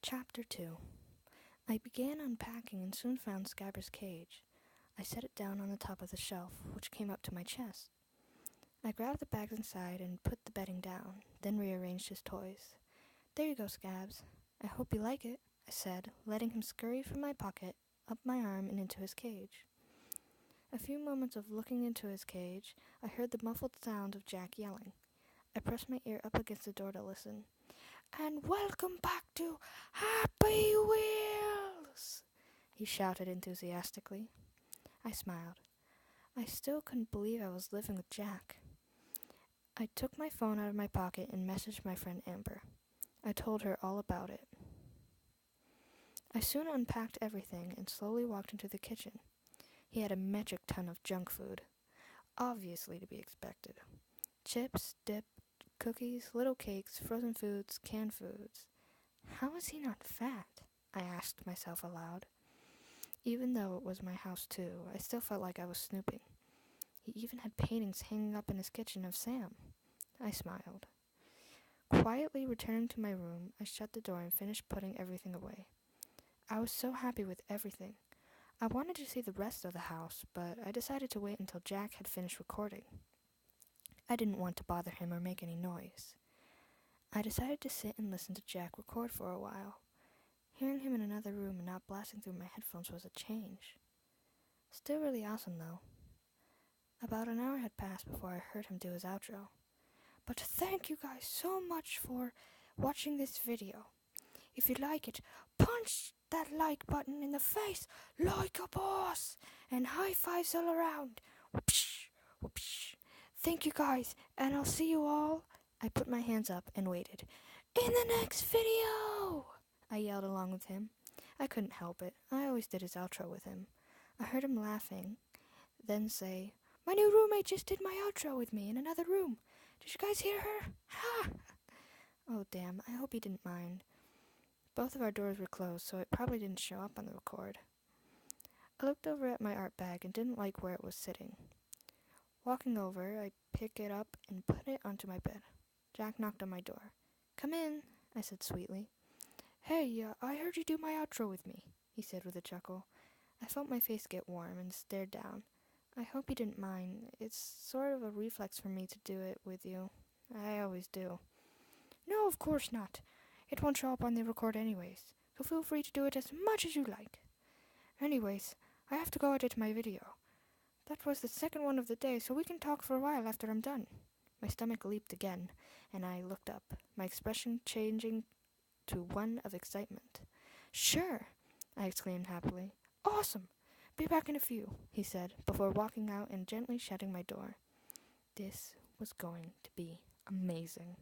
Chapter 2. I began unpacking and soon found Scabber's cage. I set it down on the top of the shelf, which came up to my chest. I grabbed the bags inside and put the bedding down, then rearranged his toys. "There you go, Scabs. I hope you like it," I said, letting him scurry from my pocket, up my arm, and into his cage. A few moments of looking into his cage, I heard the muffled sound of Jack yelling. I pressed my ear up against the door to listen. "And welcome back to Happy Wheels!" he shouted enthusiastically. I smiled. I still couldn't believe I was living with Jack. I took my phone out of my pocket and messaged my friend Amber. I told her all about it. I soon unpacked everything and slowly walked into the kitchen. He had a metric ton of junk food, obviously to be expected. Chips, dip, cookies, little cakes, frozen foods, canned foods. How is he not fat? I asked myself aloud. Even though it was my house too, I still felt like I was snooping. He even had paintings hanging up in his kitchen of Sam. I smiled. Quietly returning to my room, I shut the door and finished putting everything away. I was so happy with everything. I wanted to see the rest of the house, but I decided to wait until Jack had finished recording. I didn't want to bother him or make any noise. I decided to sit and listen to Jack record for a while. Hearing him in another room and not blasting through my headphones was a change. Still really awesome, though. About an hour had passed before I heard him do his outro. "But thank you guys so much for watching this video. If you like it, punch that like button in the face like a boss, and high fives all around. Whoopsh, whoopsh. Thank you guys, and I'll see you all." I put my hands up and waited. "In the next video!" I yelled along with him. I couldn't help it. I always did his outro with him. I heard him laughing, then say, "My new roommate just did my outro with me in another room. Did you guys hear her? Ha!" Oh, damn, I hope he didn't mind. Both of our doors were closed, so it probably didn't show up on the record. I looked over at my art bag and didn't like where it was sitting. Walking over, I picked it up and put it onto my bed. Jack knocked on my door. "Come in," I said sweetly. "Hey, I heard you do my outro with me," he said with a chuckle. I felt my face get warm and stared down. I hope he didn't mind. It's sort of a reflex for me to do it with you. I always do. "No, of course not. It won't show up on the record anyways, so feel free to do it as much as you like. Anyways, I have to go edit my video. That was the second one of the day, so we can talk for a while after I'm done." My stomach leaped again, and I looked up, my expression changing to one of excitement. "Sure," I exclaimed happily. "Awesome! Be back in a few," he said, before walking out and gently shutting my door. This was going to be amazing.